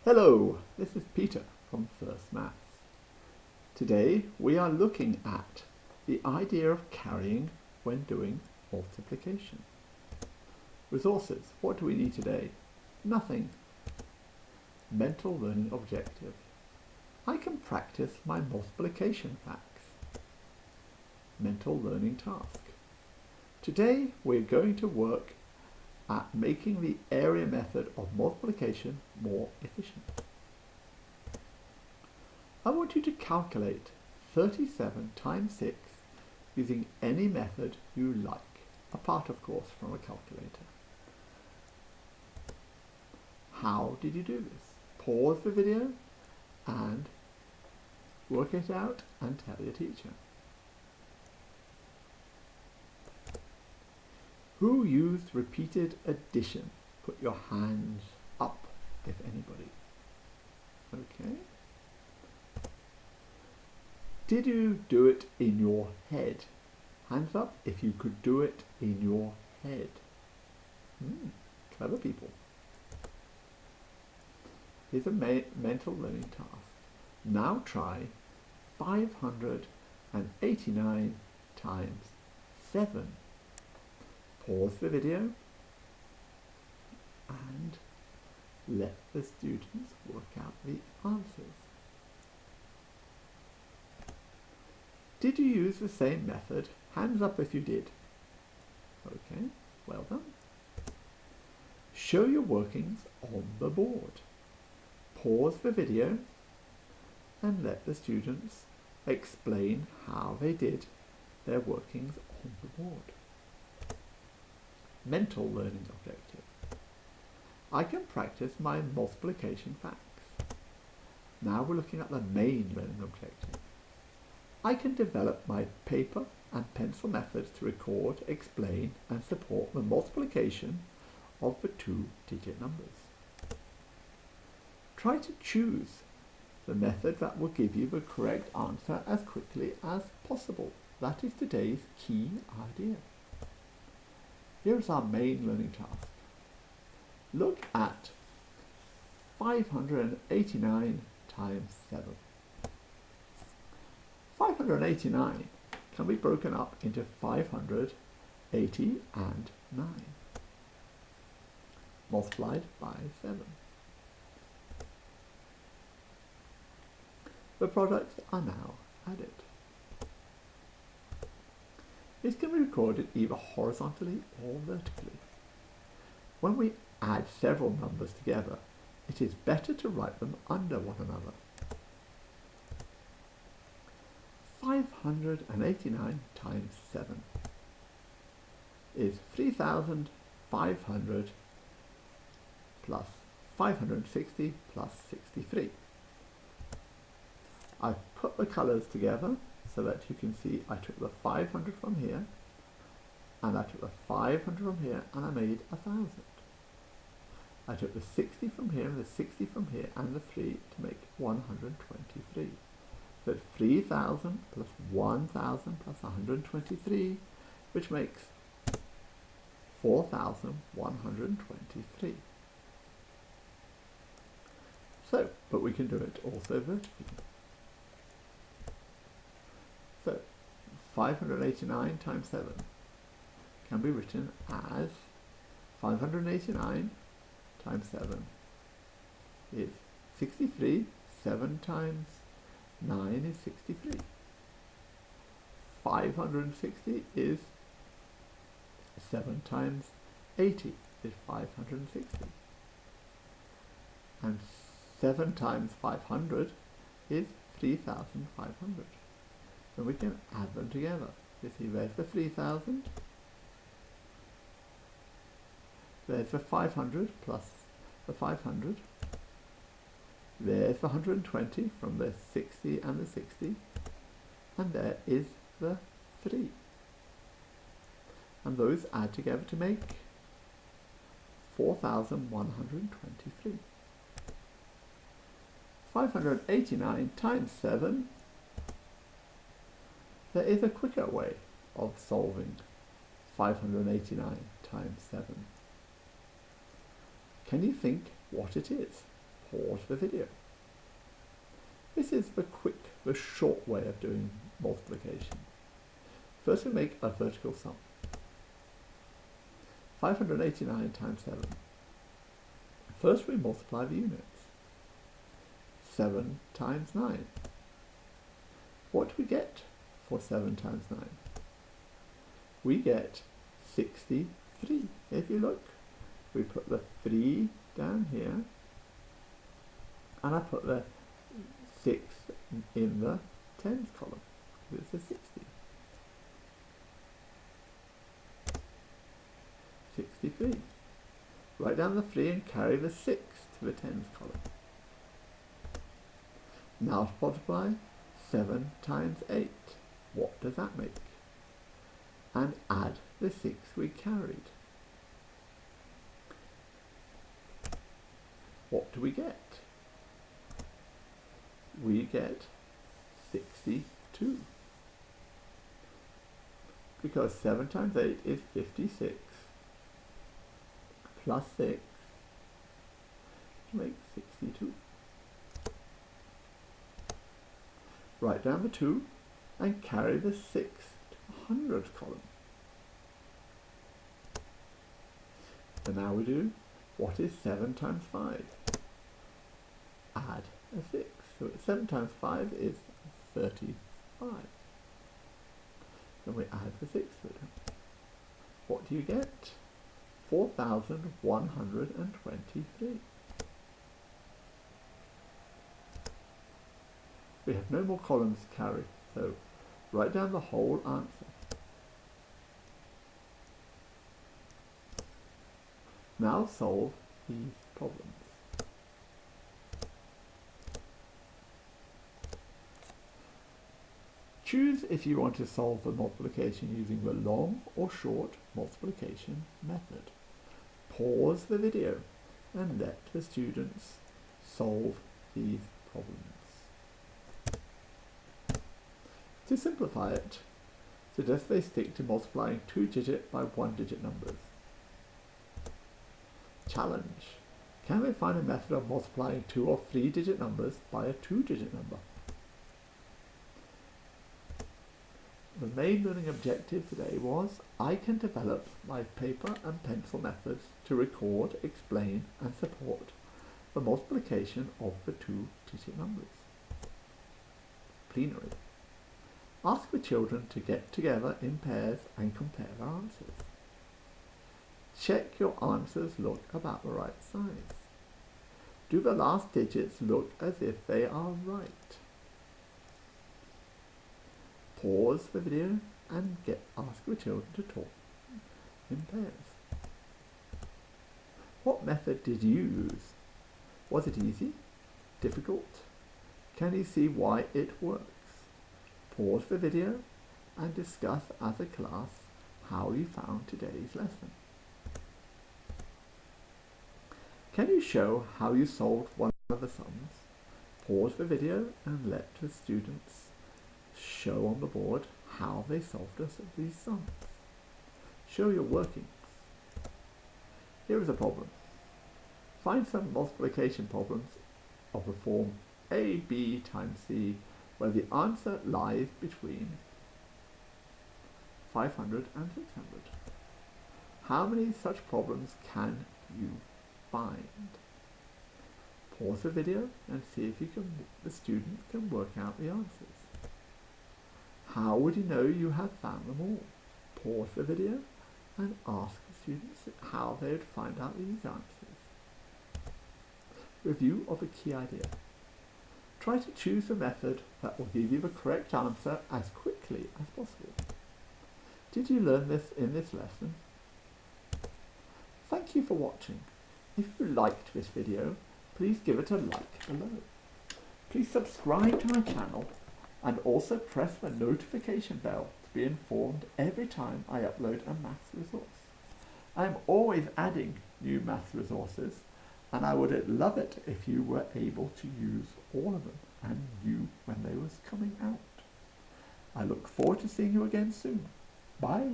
Hello, this is Peter from First Maths. Today we are looking at the idea of carrying when doing multiplication. Resources, what do we need today? Nothing. Mental learning objective. I can practice my multiplication facts. Mental learning task. Today we're going to work at making the area method of multiplication more efficient. I want you to calculate 37 times 6 using any method you like, apart of course from a calculator. How did you do this? Pause the video and work it out and tell your teacher. Who used repeated addition? Put your hands up if anybody. Okay. Did you do it in your head? Hands up if you could do it in your head. Clever people. Here's a mental learning task. Now try 589 times 7. Pause the video and let the students work out the answers. Did you use the same method? Hands up if you did. Okay, well done. Show your workings on the board. Pause the video and let the students explain how they did their workings on the board. Mental learning objective. I can practice my multiplication facts. Now we're looking at the main learning objective. I can develop my paper and pencil methods to record, explain and support the multiplication of the 2-digit numbers. Try to choose the method that will give you the correct answer as quickly as possible. That is today's key idea. Here's our main learning task. Look at 589 times 7. 589 can be broken up into 580 and 9, multiplied by 7. The products are now added. This can be recorded either horizontally or vertically. When we add several numbers together, it is better to write them under one another. 589 times 7 is 3,500 plus 560 plus 63. I've put the colours together so that you can see I took the 500 from here and I took the 500 from here and I made 1,000. I took the 60 from here and the 60 from here and the 3 to make 123. So it's 3,000 plus 1,000 plus 123, which makes 4,123. So, but we can do it also vertically. So 589 times 7 can be written as 589 times 7 is 63. 7 times 9 is 63. 560 is 7 times 80 is 560. And 7 times 500 is 3,500. So we can add them together. You see, there's the 3,000, there's the 500 plus the 500, there's the 120 from the 60 and the 60, and there is the 3. And those add together to make 4,123. 589 times 7. There is a quicker way of solving 589 times 7. Can you think what it is? pause the video. This is the short way of doing multiplication. First we make a vertical sum. 589 times 7. First we multiply the units. 7 times 9. What do we get for 7 times 9? We get 63. If you look, we put the 3 down here, and I put the 6 in the tens column. It's a 60. 63. Write down the 3 and carry the 6 to the tens column. Now multiply 7 times 8. What does that make? And add the 6 we carried. What do we get? We get 62. Because 7 times 8 is 56. Plus 6 makes 62. Write down the 2 and carry the 6 to the hundreds column. And now we do, what is 7 times 5? Add a 6. So 7 times 5 is 35. Then we add the 6 to it. What do you get? 4,123. We have no more columns to carry, so write down the whole answer. Now solve these problems. Choose if you want to solve the multiplication using the long or short multiplication method. Pause the video and let the students solve these problems. To simplify it, suggest they stick to multiplying 2-digit by 1-digit numbers. Challenge. Can they find a method of multiplying 2 or 3-digit numbers by a 2-digit number? The main learning objective today was I can develop my paper and pencil methods to record, explain and support the multiplication of the 2-digit numbers. Plenary. Ask the children to get together in pairs and compare their answers. Check your answers look about the right size. Do the last digits look as if they are right? Pause the video and ask the children to talk in pairs. What method did you use? Was it easy? Difficult? Can you see why it works? Pause the video and discuss as a class how you found today's lesson. Can you show how you solved one of the sums? Pause the video and let the students show on the board how they solved these sums. Show your workings. Here is a problem. Find some multiplication problems of the form AB times C where the answer lies between 500 and 600. How many such problems can you find? Pause the video and see if the student can work out the answers. How would you know you have found them all? Pause the video and ask the students how they would find out these answers. Review of a key idea. Try to choose a method that will give you the correct answer as quickly as possible. Did you learn this in this lesson? Thank you for watching. If you liked this video, please give it a like below. Please subscribe to my channel and also press the notification bell to be informed every time I upload a maths resource. I am always adding new maths resources and I would love it if you were able to use all of them and knew when they was coming out. I look forward to seeing you again soon. Bye!